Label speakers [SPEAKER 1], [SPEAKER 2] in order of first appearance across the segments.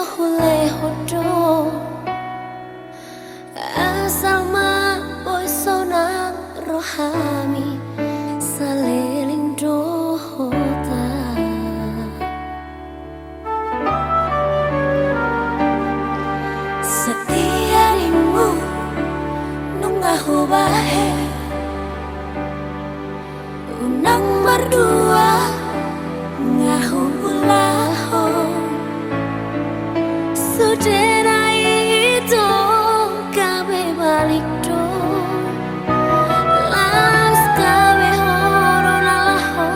[SPEAKER 1] hule hodo asal ma boy sonang rohami saliling dohota setia rimu nungahu bahe unang berdua ngahu ulaho sudena itu kabe balik do las kabe horo nalaho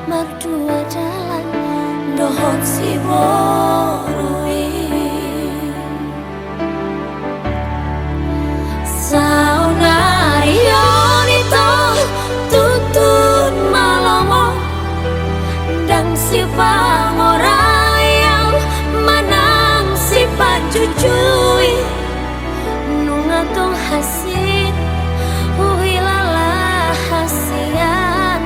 [SPEAKER 1] berdua jalan dohot si borui saunari yonito tutun malomo dan si pangorayang manang si pacujui nungatong hasit uhilala hasian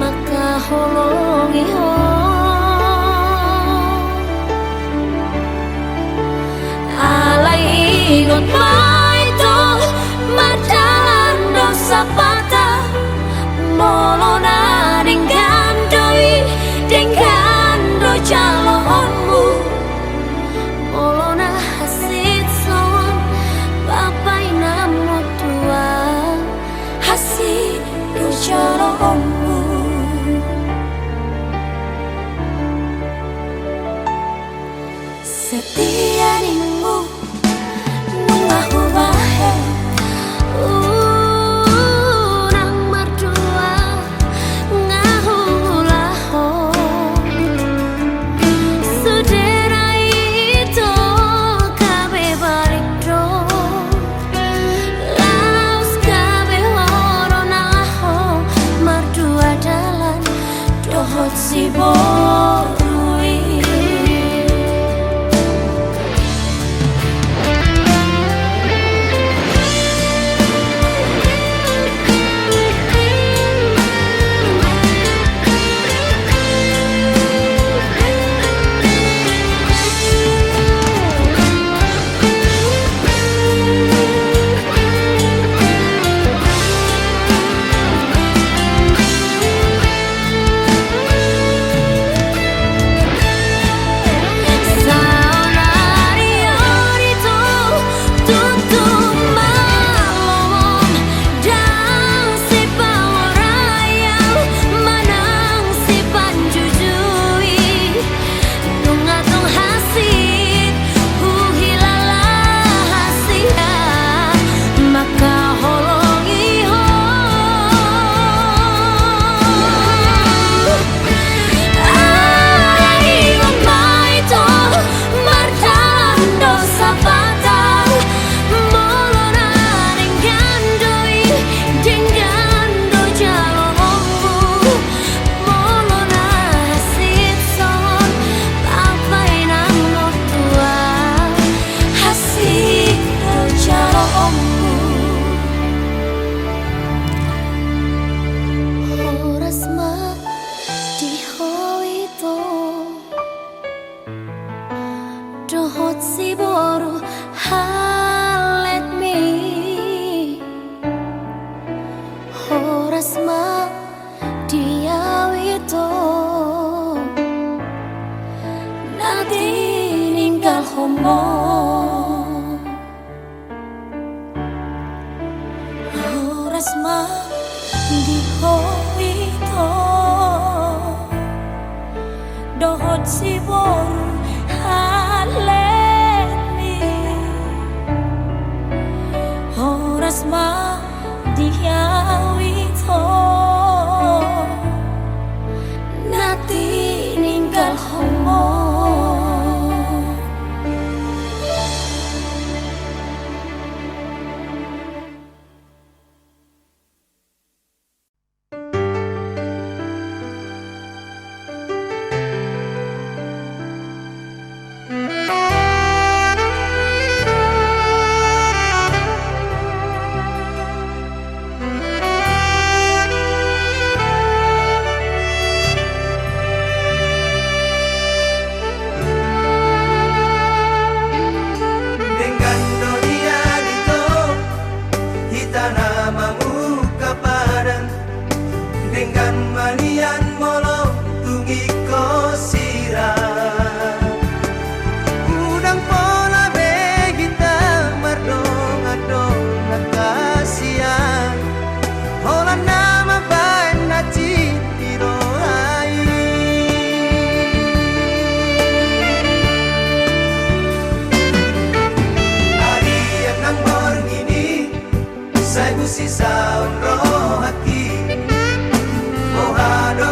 [SPEAKER 1] maka holongi ho alai ingot maito madalan dosa patah molona dengan doi dengan do jalonmu molona hasit son bapai namo tua hasit do jalonmu setia nimu nungahu bahe nang merdua ngahu ulaho sudera itu kabe balik do laus kabe horo nalaho merdua dalan dohot si borui dohot si boru halet mi horas ma diawito nadi ninggal homo horas ma diawito dohot si boru horas ma diawito nati ninggal homo
[SPEAKER 2] saun rohaki Mohado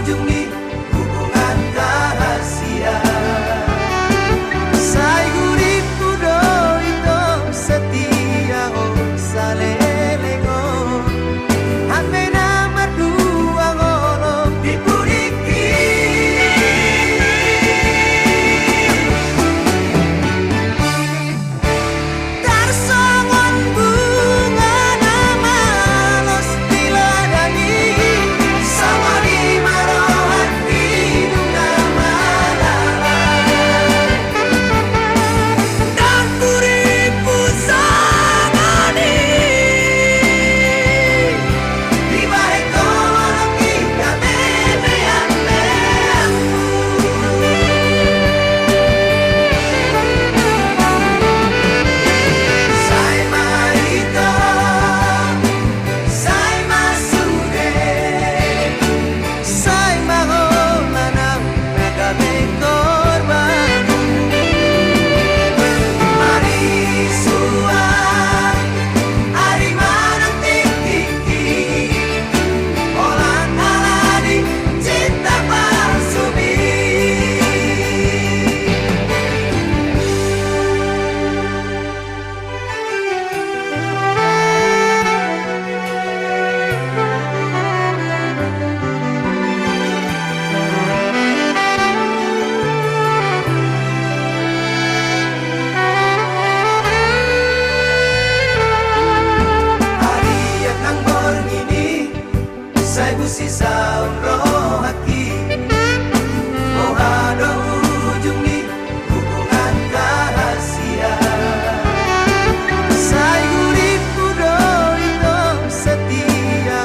[SPEAKER 2] ujung ni hubungan rahasia Sai guriku do itu setia salelengo Hame nama dua ngolo dipuriki Tarsongon bunga nama los diladani Sama di marohan hidung nama lalai Dan puripu sangani Di bahe kolong kita memean Sai marito, sai masude Sai mahomanang nagaming korban Mari suar, ari manang tiki Olan alani cinta palsumi Harian ang borngini Sai busi saun rohaki Mohado ujung ni hubungan rahasia Sai guriku do itu setia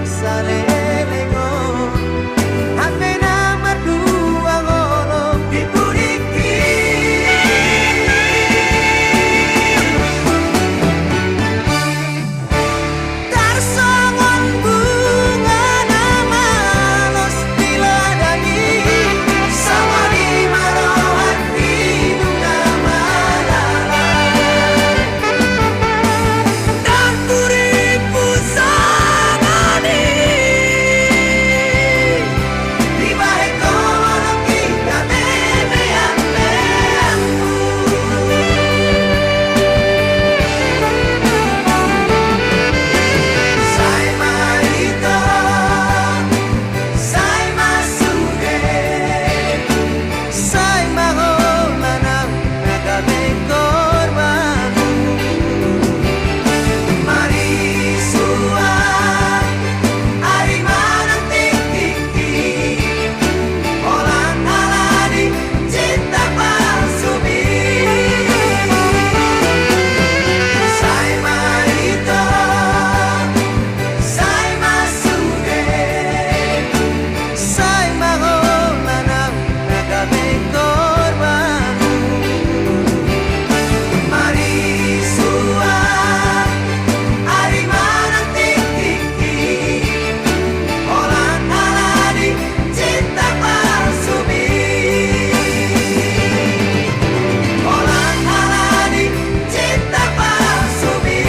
[SPEAKER 2] salelengo Hame nama dua ngolo dipuriki Tarsongon bunga nama los diladani Sama di marohan hidung nama lalai Dan puripu sangani Di bahe kolong kita memean Sai marito, sai masude Sai mahomanang nagaming korban Mari suar, ari manang tiki Olan alani cinta palsumi Sai marito, sai masude Sai mahomanang nagaming korban Mari suar, ari manang tiki Olan alani cinta palsumi Olan alani cinta palsumi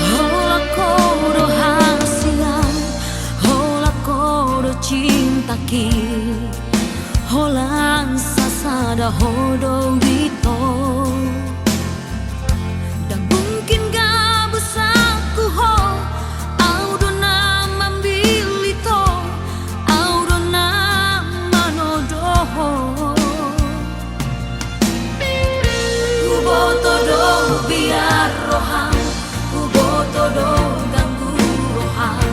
[SPEAKER 1] Hola kodo hasian, hola kodo cintaki, holan sasada hodo wito. Dan mungkin gak besaku ho, audo nama mbilito, audo nama nodoho. Uboto do biar rohan, uboto do ganggu rohan.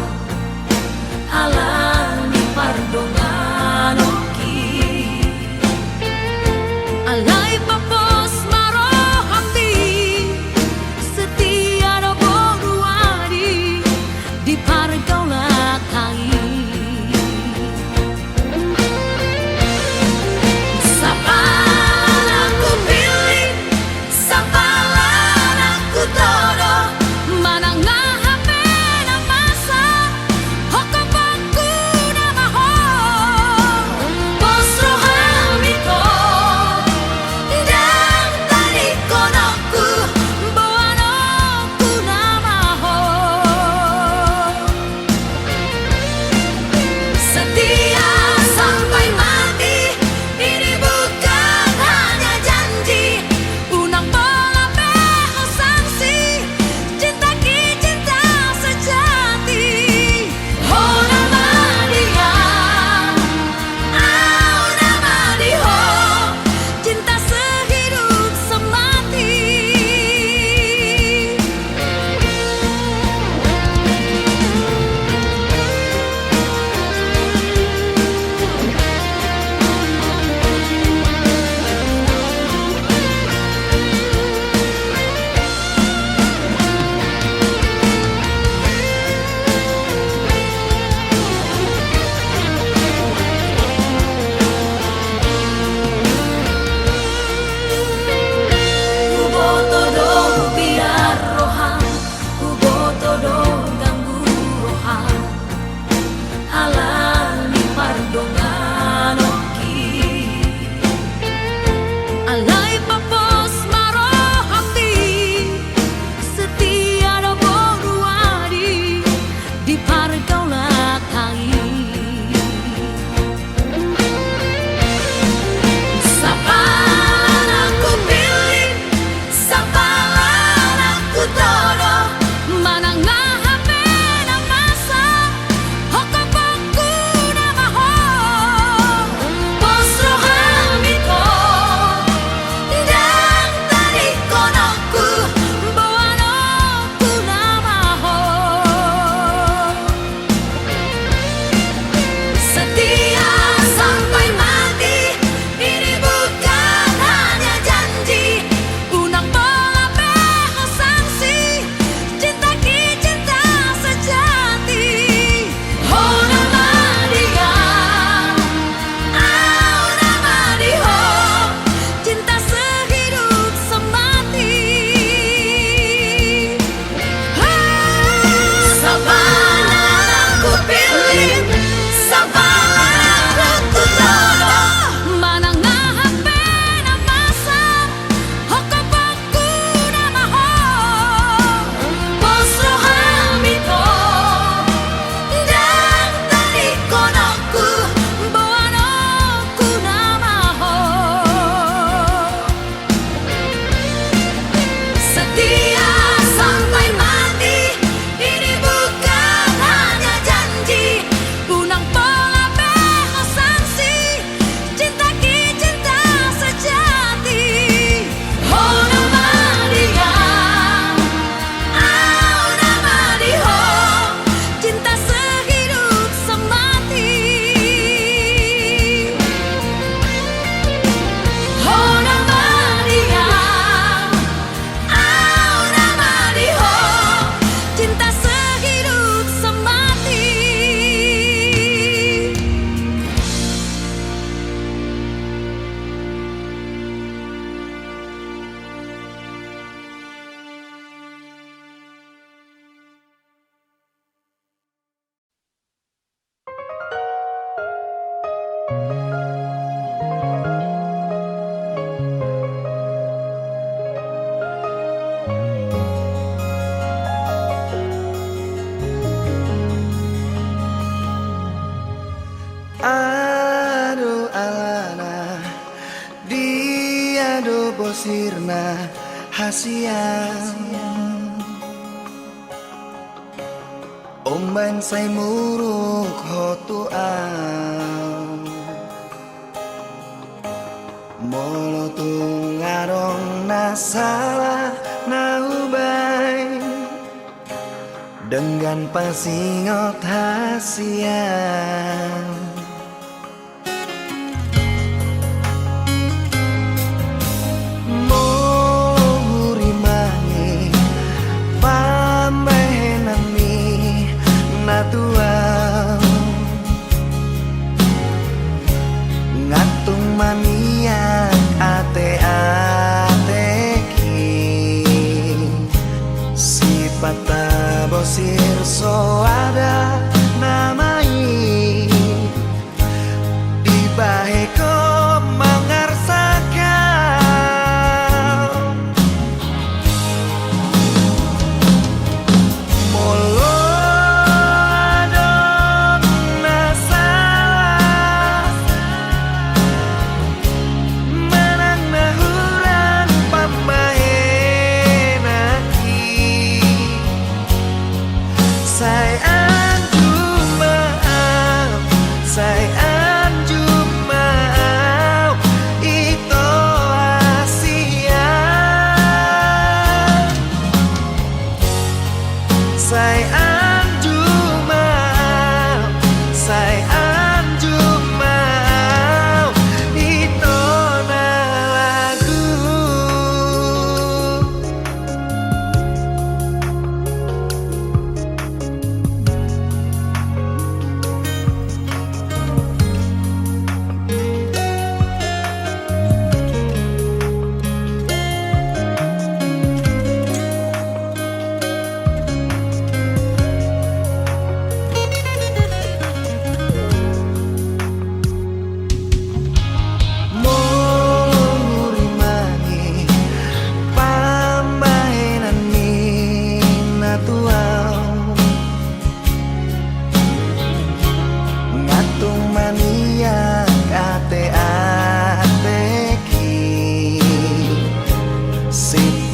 [SPEAKER 2] rahasia. Omban say muruk hotuan Molo tungarong nasalah naubay Dengan pasingot hasian Ngatung maniak ate-ateki Sipata bosir soada namai Dibaheko mangarsakan Molo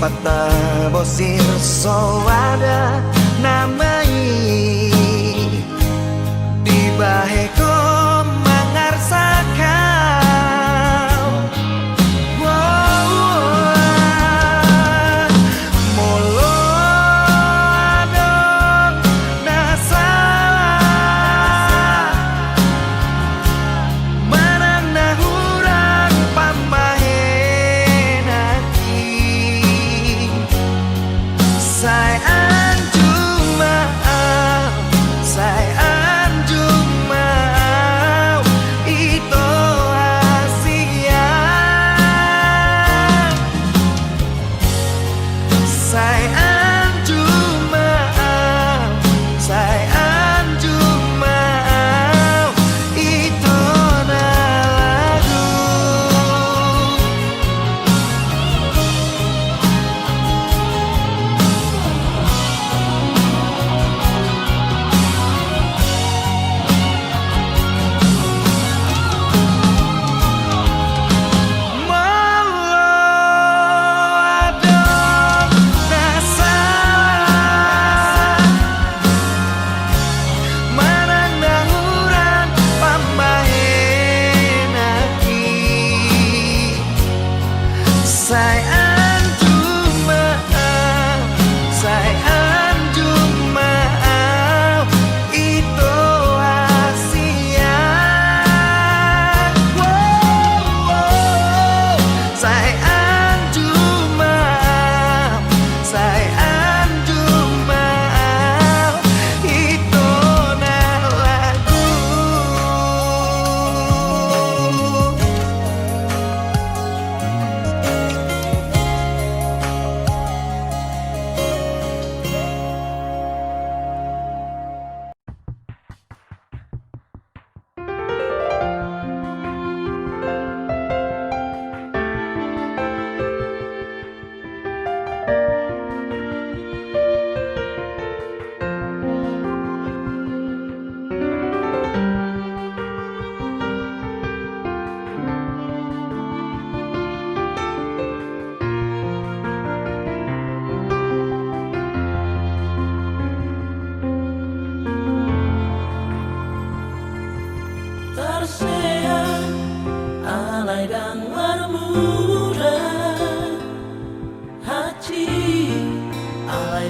[SPEAKER 2] Pata bosir soada namai Dibaheko mangarsakan Molo adon nasalah Manang nahurang pamahenaki Sayang cuma itu rahasia Sayang cuma itu lagu Molo adon nasalah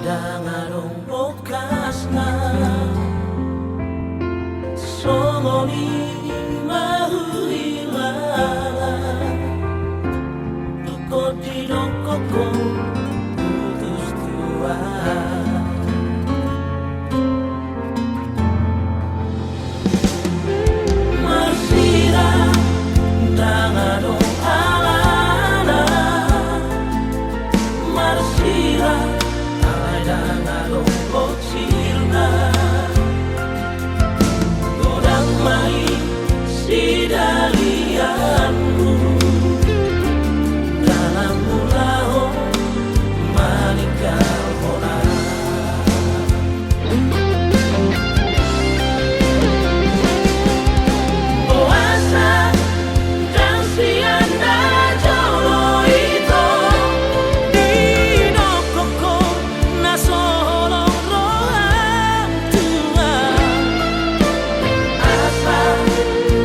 [SPEAKER 3] dangarong okasna Songoni mahuilala Duko di dokoko putus tua Marsira dangarong alana Marsira alai dangarong bocilna Godang mai sidalianmu dalam mulaho manikal hona Oasa dan sianda jolo itu di dokoko na solo roha tua asa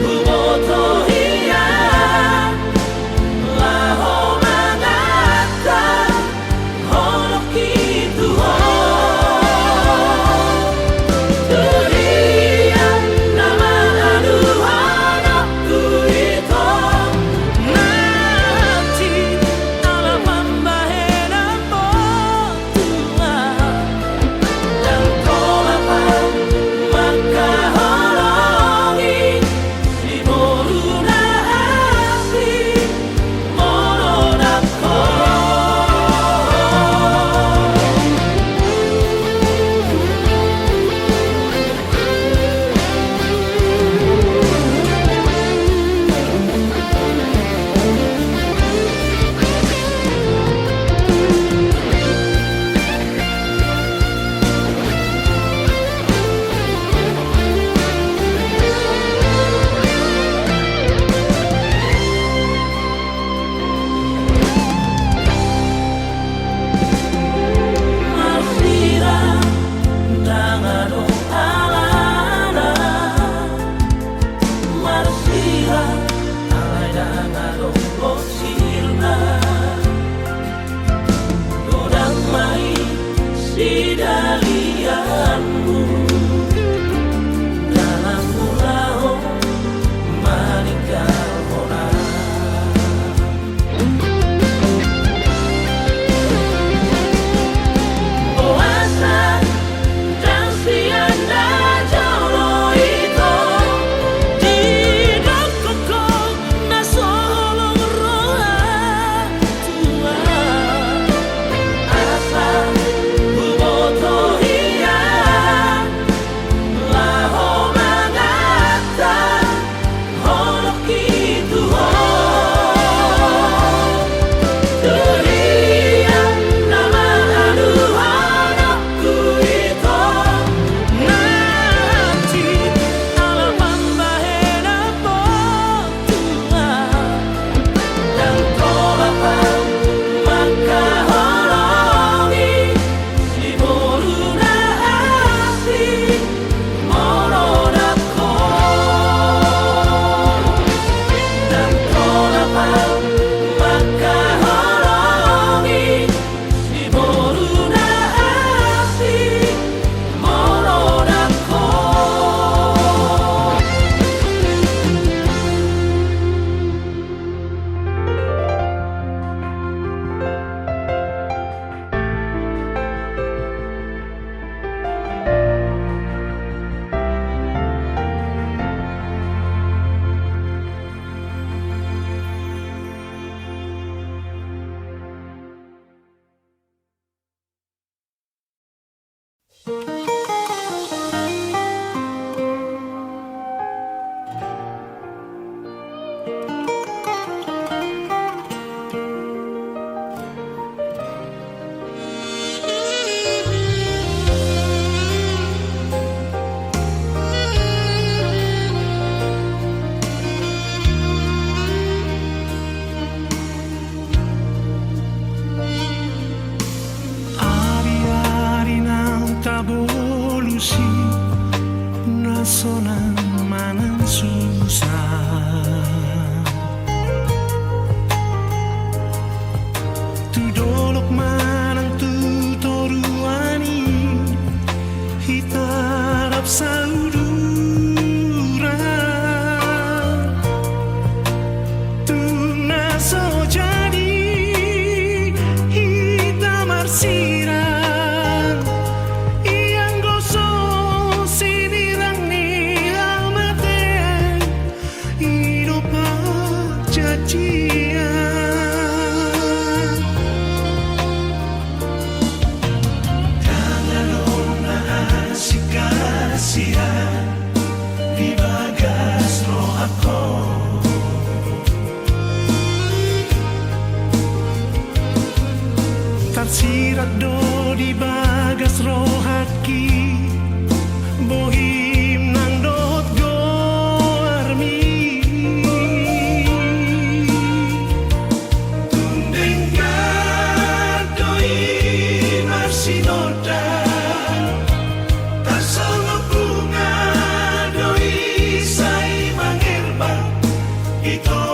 [SPEAKER 3] buboto hiya laho mangata holo kitu ho dunia nama aduhana kuito nanti ala pambahena potua dan tolapang maka holongi si moruna asli morodako Marsira dangarong alana Marsira alai dangarong bocilna Godang mai sidalianmu dalam mulaho manikal hona Oasa dan sianda jolo itu di dokoko na solo roha tua asa buboto hiya laho mangata holo kitu ho dunia nama aduhana kuito nanti ala pambahena potua dan tolapang maka holongi si moruna asli morodako dan tolapang maka holongi si moruna asli morodako
[SPEAKER 4] Ari-ari nang tabolusi nasonan manang susah Tudolok manang tutoruan Tersirat do di bagas rohaki bohim nang dot goarmi tundengkan doi marsinoda tak sama bunga doi sai mangerbang itu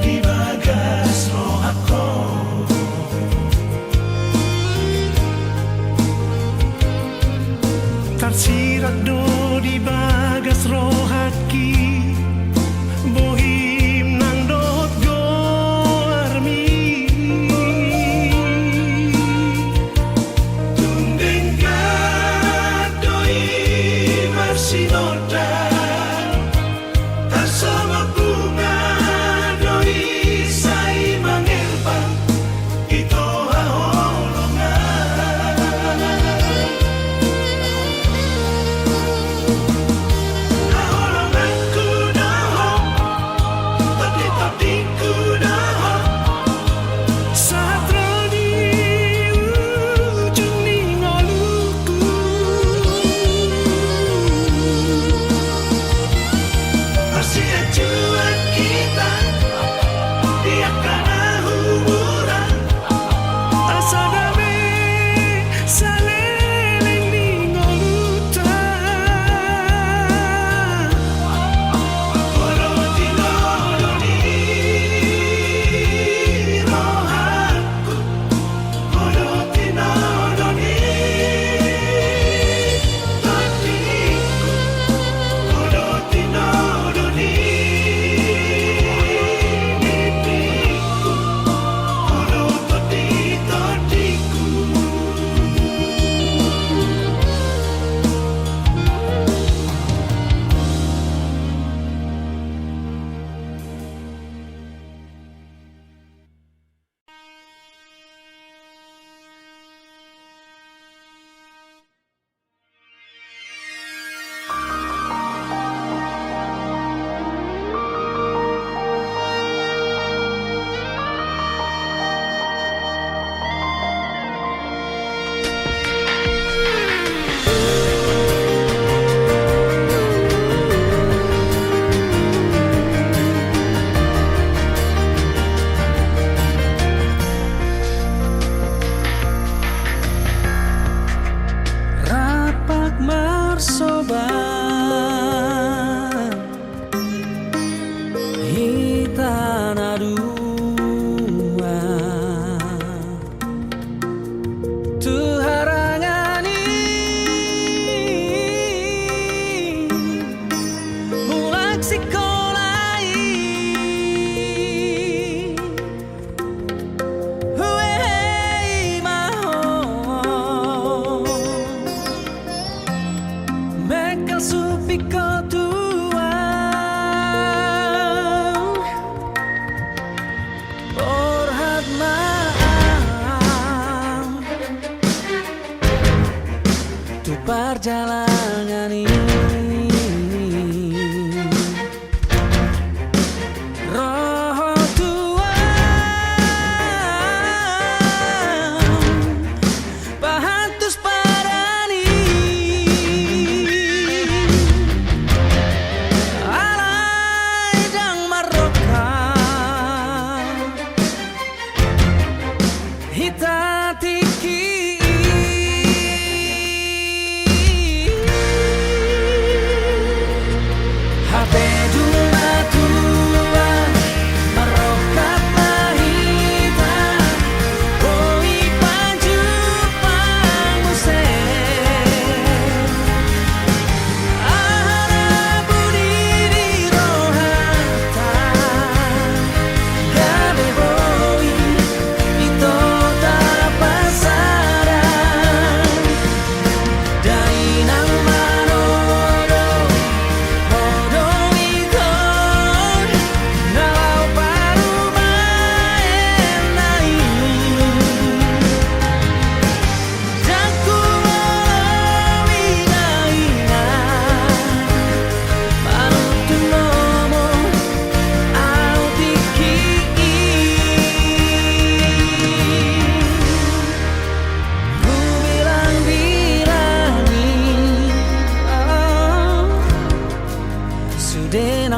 [SPEAKER 4] di bagas rohako tersirat do di bagas rohaki bohim nang dot goarmi tundengkan doi marsinoda tak sama bunga doi sai mangerbang itu haholongan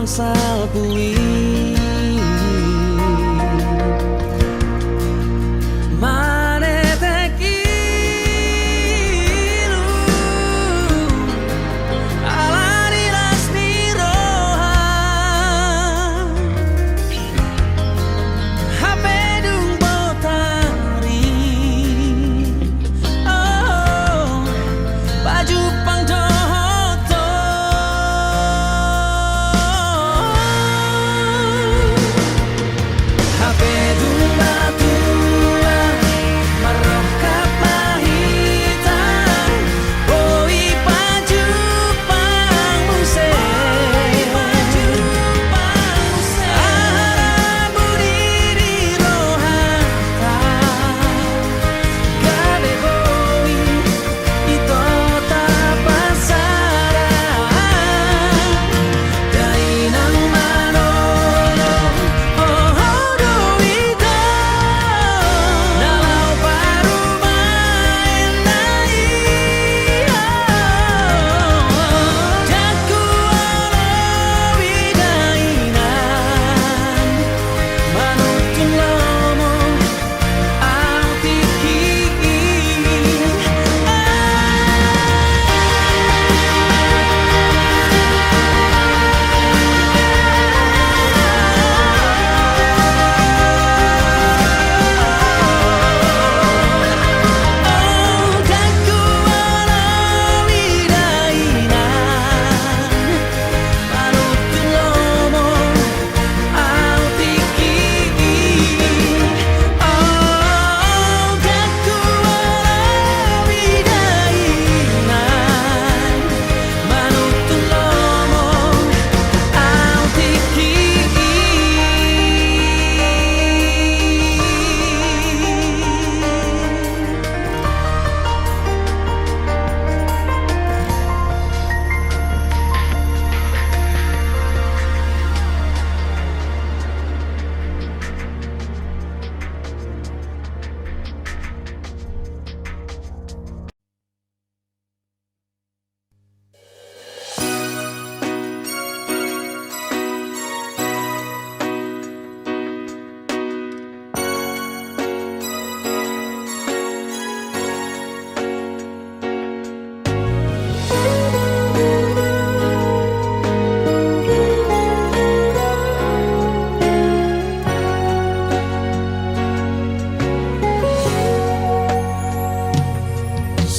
[SPEAKER 3] bangsal bui manete kilu alani rasmi rohan hapedung botari oh baju pang johoto hapedung batua meroka pahitan oi baju pang muse ahara budiri rohata gabe boi ito tapasara dainang manolo oh do ito nalau parumain nai jaku alawi dainan manutun lomo au tiki jaku alawi dainan manutun lomo au tiki jaku alawi dainan manutun lomo au tiki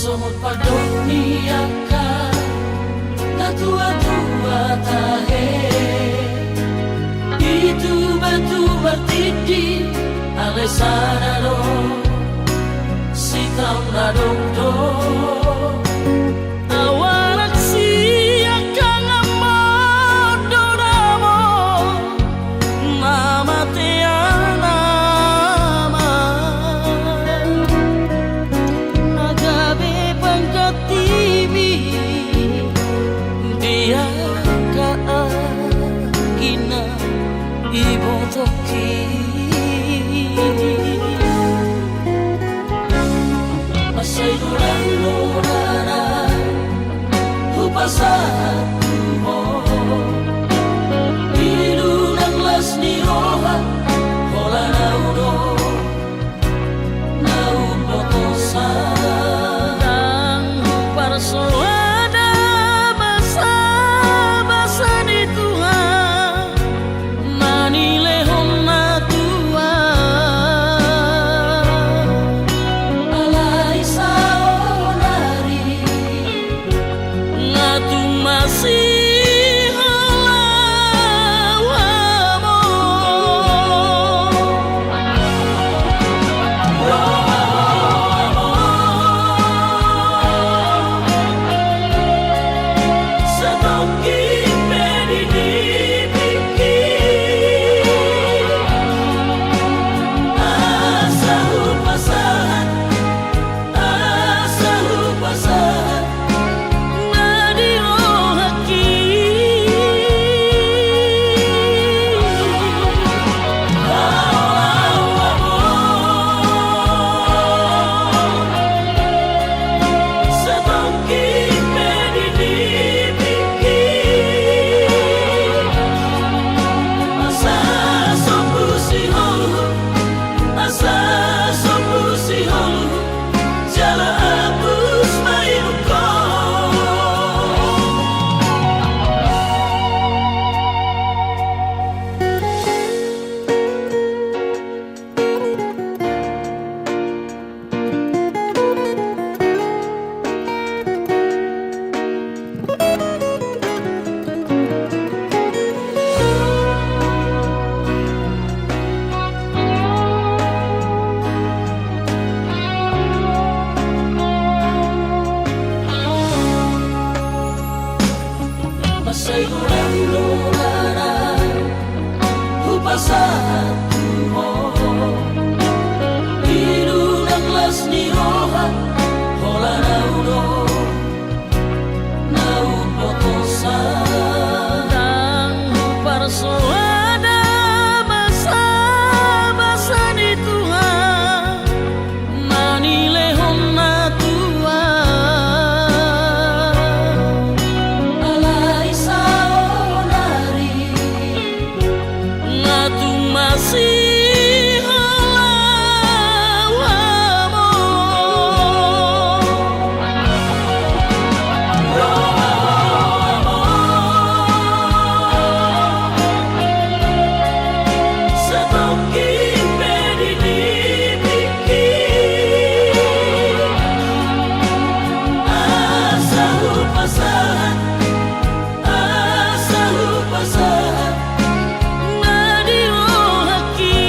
[SPEAKER 3] somot padok niaka na tua-tua tahe itu batu bertidi alesana lo sitam ladong do awarak siaka ngamodo namo mama teana nagabe pangkatimi dia kaagina ibotoki masay kurang Persoada basa-basa di Tuhan manile honna Tuhan alai saonari ngatu masih Nadi rohaki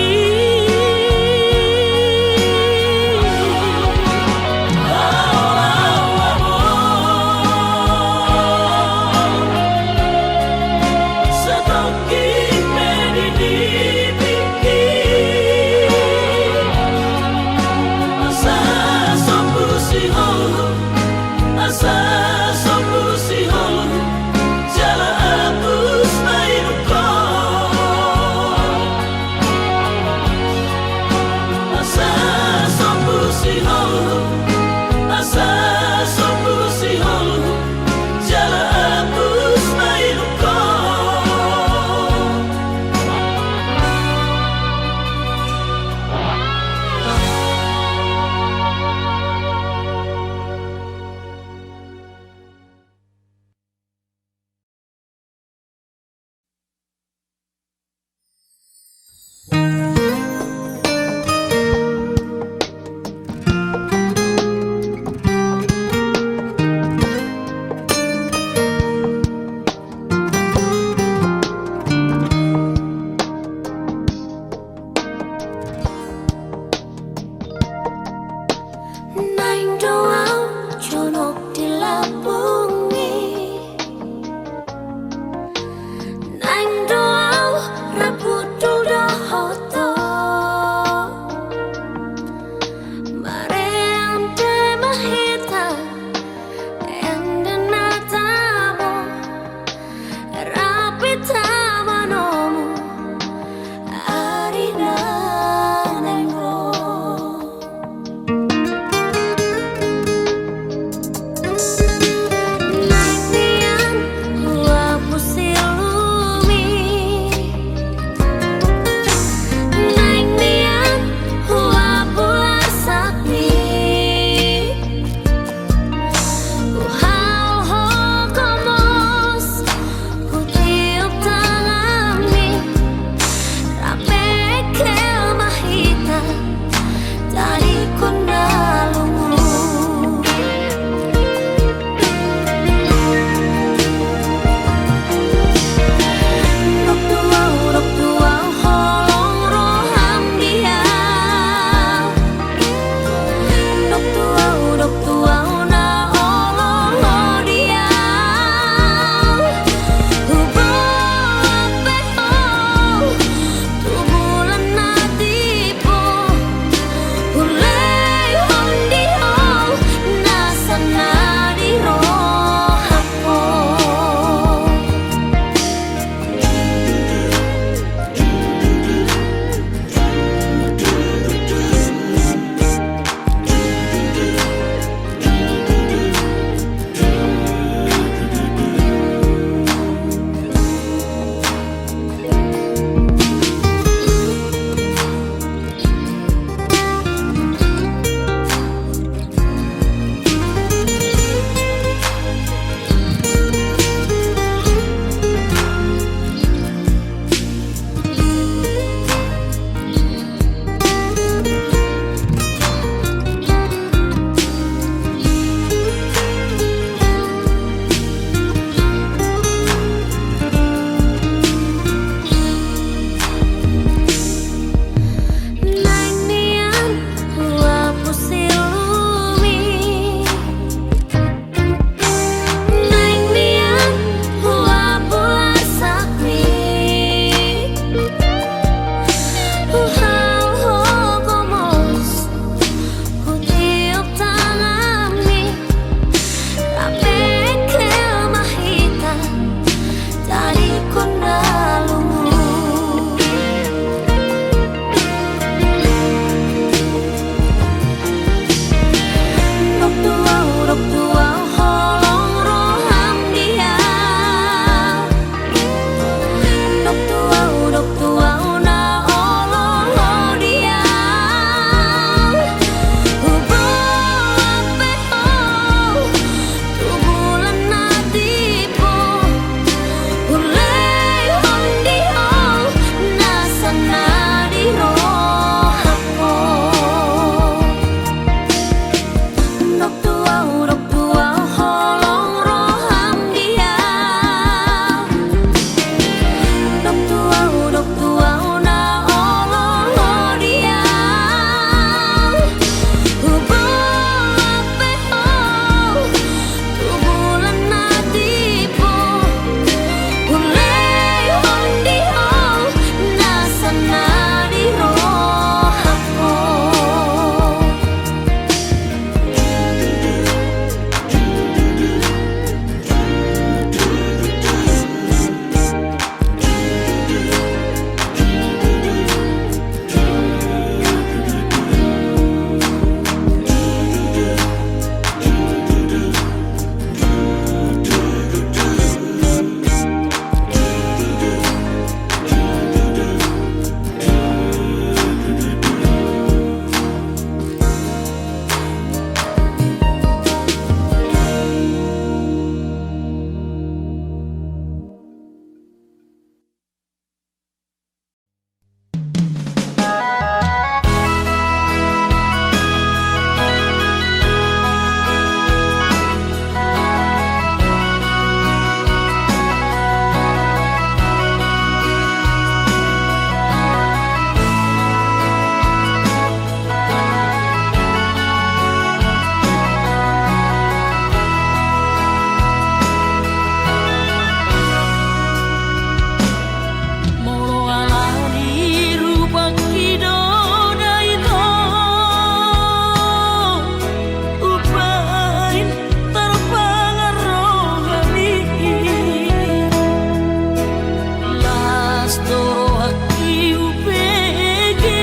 [SPEAKER 3] Astoro haki upegi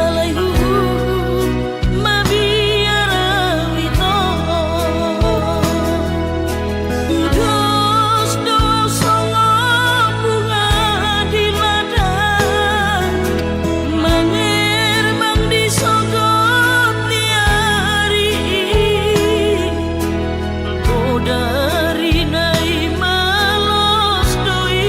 [SPEAKER 3] alaihu mabiara wito dos dos songo bunga di ladang manger mang disogot tiari dari nai malos doi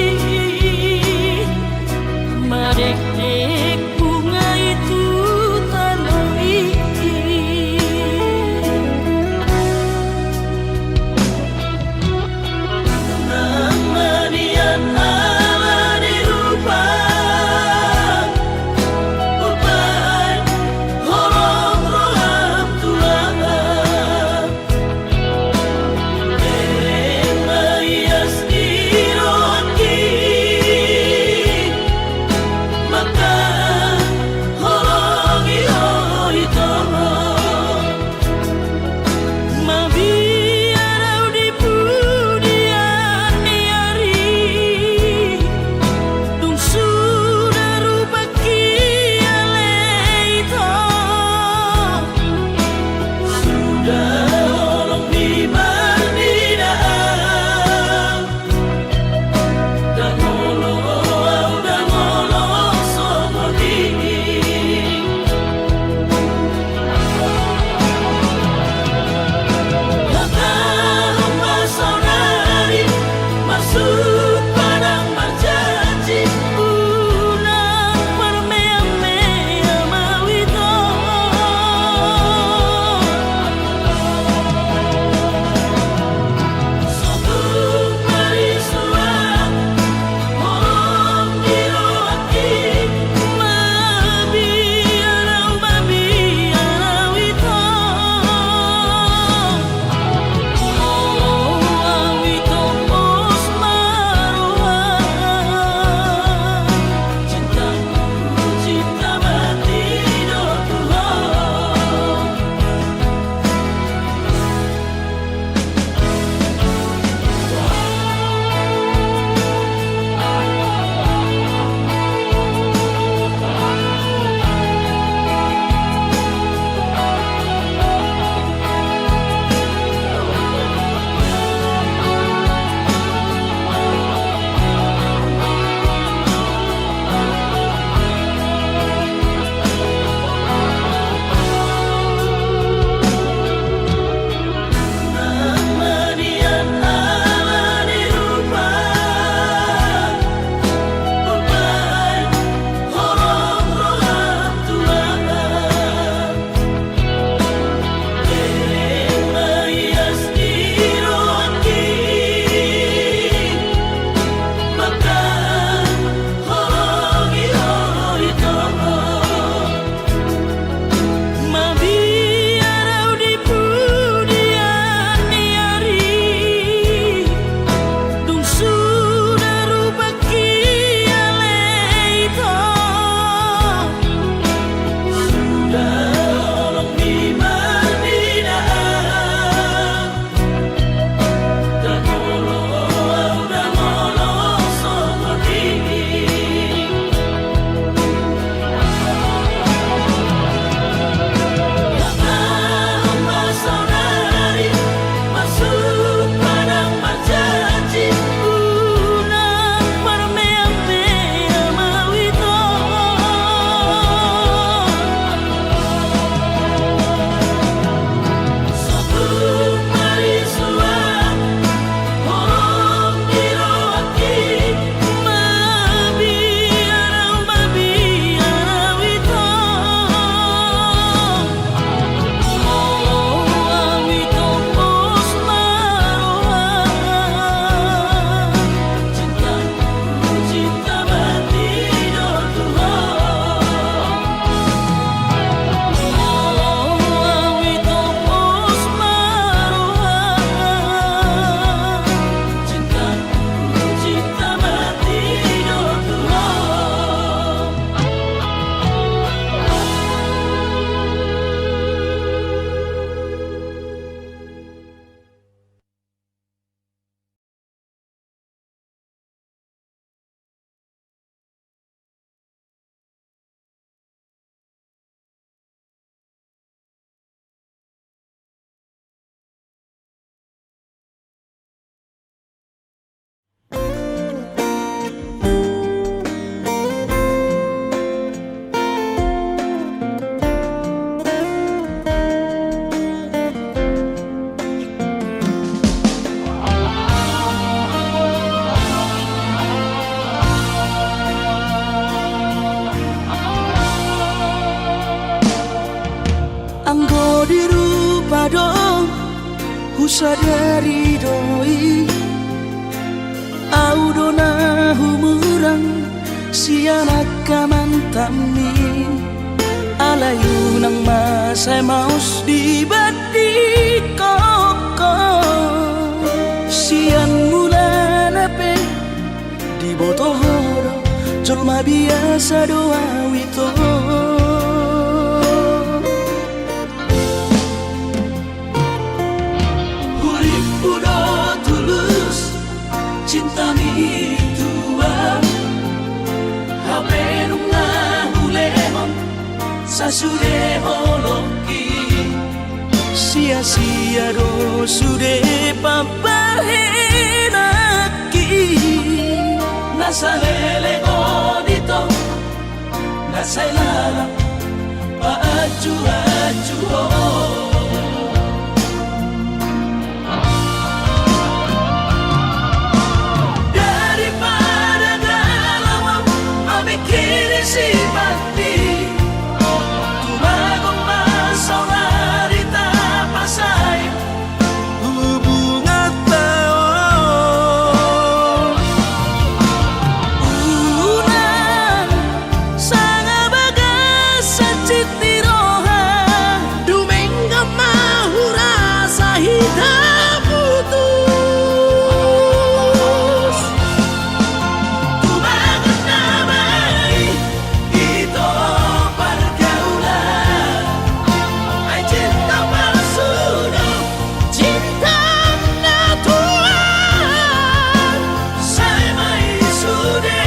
[SPEAKER 3] sadari doi au dona humurang sianak kamantami alayu nang masay maus di bati koko sian mula nape di botohoro colma biasa doa wito hurip udo tulus cinta mi tua hape nunga hulemon sasude holoki sia-sia do sude papahenaki nasalele odito nasailala paaju-aju daripada galau memikiri si mati tumagong masaulari tapasay
[SPEAKER 2] hubungan taon
[SPEAKER 3] unang sanga bagas sa citiroha dumengga mahura sa hitam putus
[SPEAKER 2] tumagan namay ito pergaulan ay cinta palsu
[SPEAKER 3] cinta natural
[SPEAKER 2] say may sude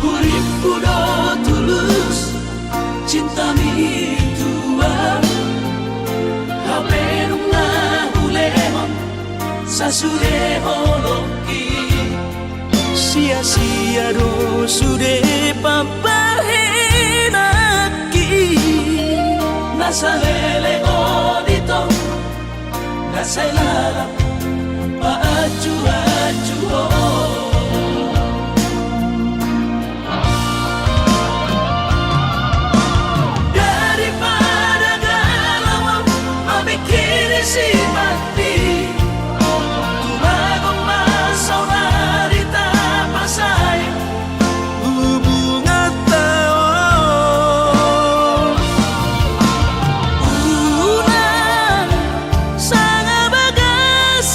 [SPEAKER 3] hurip udo tulus cinta mi tua hape nunga hulemon sasude holoki sia-sia do sude papahenaki nasalele odito nasailala paaju-aju daripada galau memikiri si mati tumagong masaulari tapasay
[SPEAKER 2] hubungan taon
[SPEAKER 3] unang sanga bagas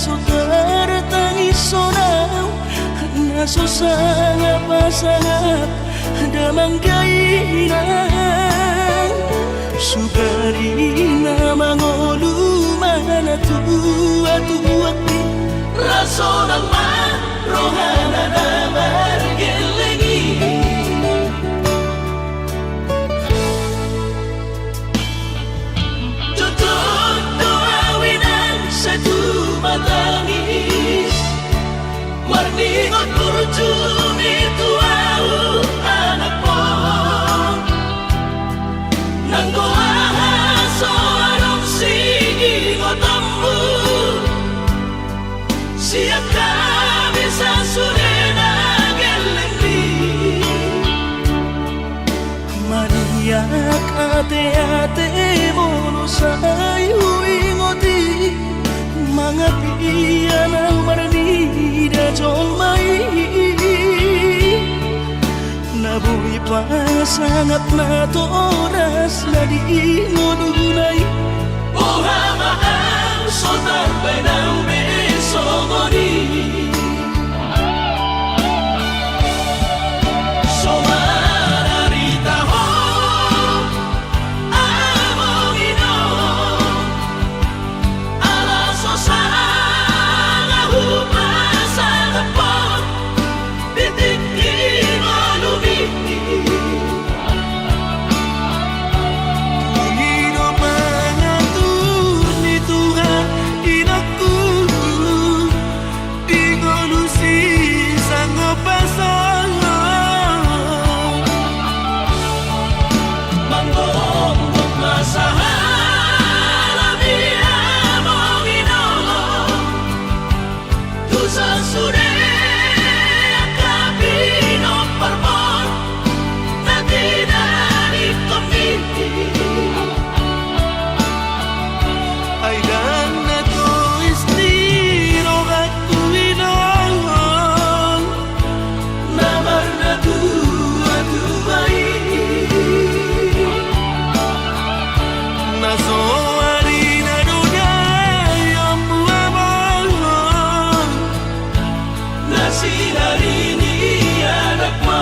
[SPEAKER 3] saudara tangis sonau naso sangap sangap damang gainang sugarina mangolu mana tua tuakti
[SPEAKER 2] Raso ng rohana na margelengi Tutok doawinan sa tumatangis Warningot kurjumi tuau anak mo Nanggoahan so anong sigingot ambu Siap kami sa surena gelengli
[SPEAKER 3] Maniak ate-ate mono sayu ingoti mga piyan ang maranida jomai Nabuhi pa sangat na to oras na di ngodunay
[SPEAKER 2] Uhamaan so tarbay ng beso ngoni So mararita ho among ino Alaso sa hupasan na po Titikin o lumiti
[SPEAKER 3] Pangino pangatur ni Tuhan inaku di ngolusi sang pasangan
[SPEAKER 2] Manggong masahan Ami among ino Tusa sure Akabino parmon Na dinari komiti
[SPEAKER 3] ay dan na to estiro aku inong
[SPEAKER 2] Namar na tua-tuai
[SPEAKER 3] naso harina dunay ang buamon
[SPEAKER 2] Na sinari ni anak mo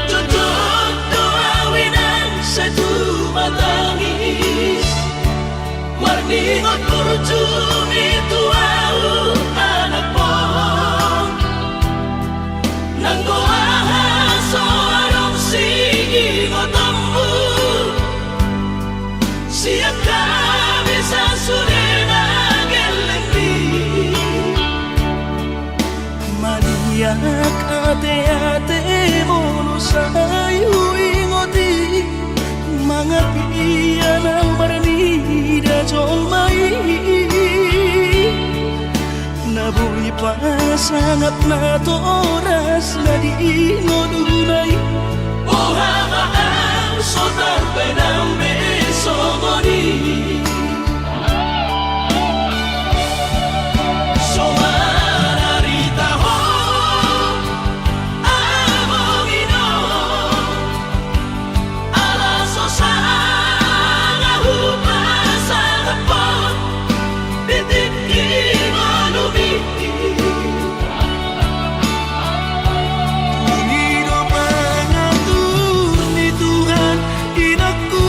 [SPEAKER 2] Tutok doawinan sa tumatangis Warningot kurjumi tuau anak mo Nanggoahan so anong sigingot ambu Siap kami sa surena gelengli
[SPEAKER 3] maniak ate-ate mono sayu ingoti mga piyan ang maranida jomai nabuhi pa sangat na to oras na di ngodunay
[SPEAKER 2] Uhamaan so tarbay ng beso ngoni So mararita ho among ino Alaso sa hupasan na po Titikin o lumiti
[SPEAKER 3] Pangino pangatur ni Tuhan inaku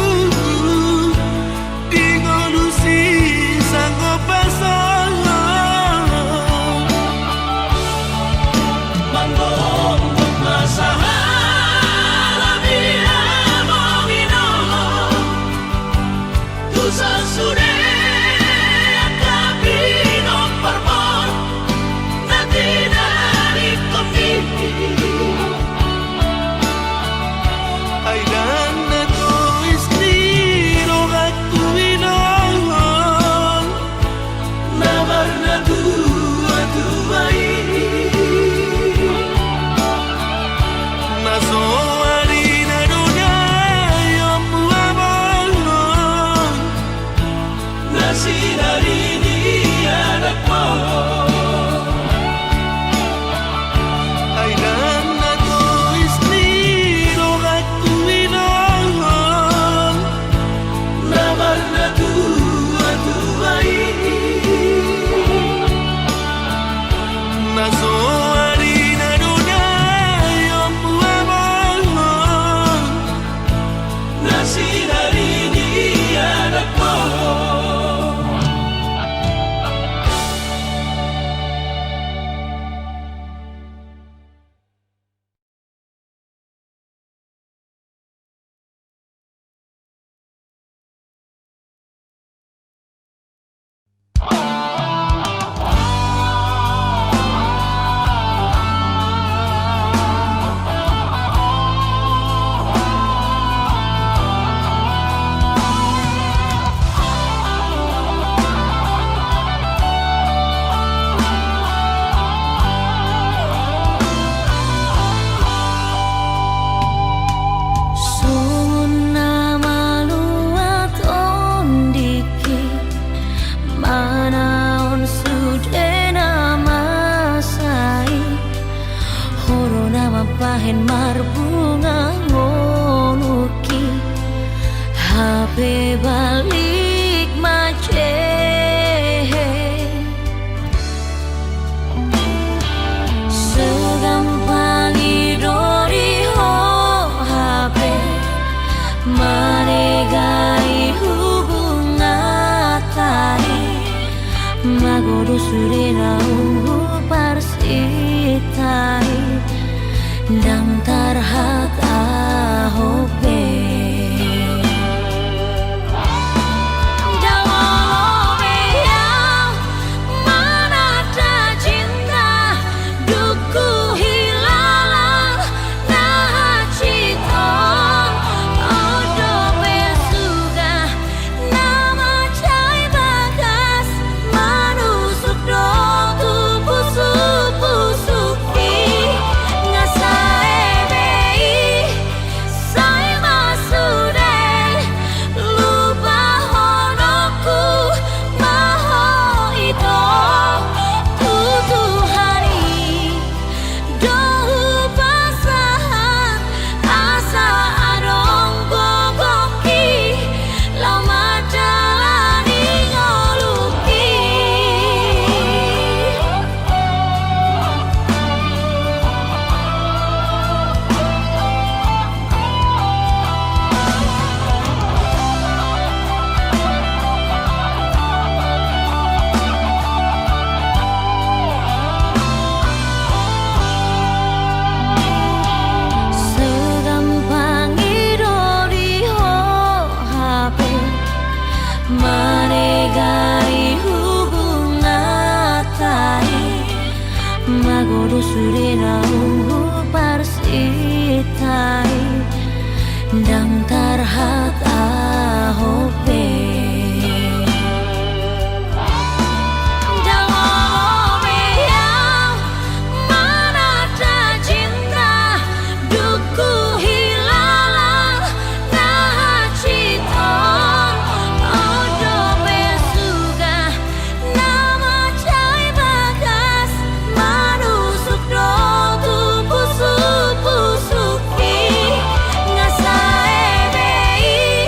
[SPEAKER 1] Pe balik mace segampang idori ho HP manegai hubungan tadi magodo surena parsitai dang tarhat ahope magodo surena parsitai dang tarhat ahope Pusuki ngasae bei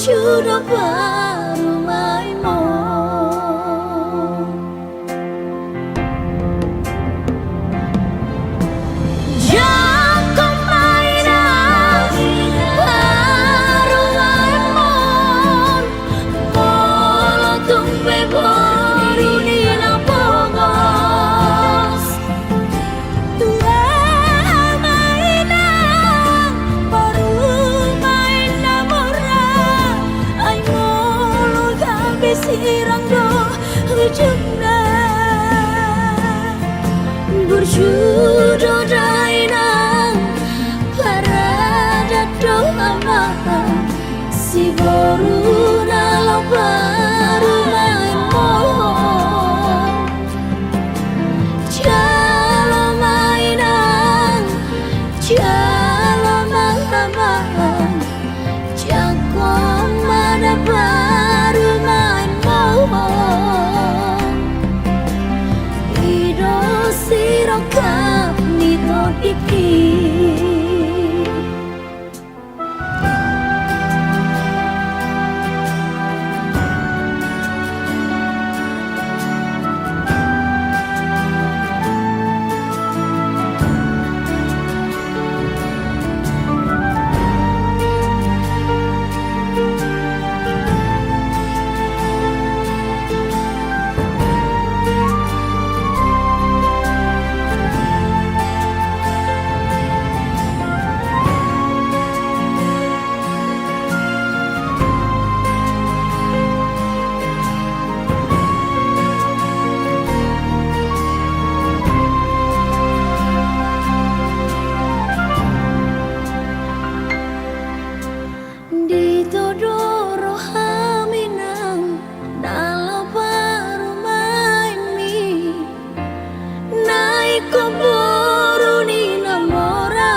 [SPEAKER 1] burjudo baru maimo Jako mainan baru maimon Polo tumpe baru nina pongos Tua mainan baru mainan murah Ay molo gabi sirang do ujungna Burjudo dainang parada doa maha Si boru nalau baru main mohon Jalo mainang Jalo mahamang Jangkong mana baru main mohon Ido sirokap nito iki Ditodoro haminang nalau baru main mi Naik ke boru ni namora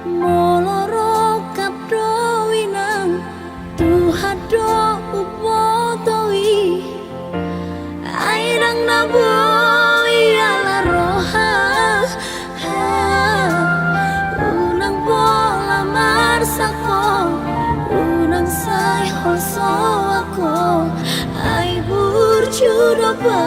[SPEAKER 1] Moloro kapdo winang Tuhan do upotoi Airang naboi ala roha Unang bola marsako Unang say holso ako Ay burjudo ba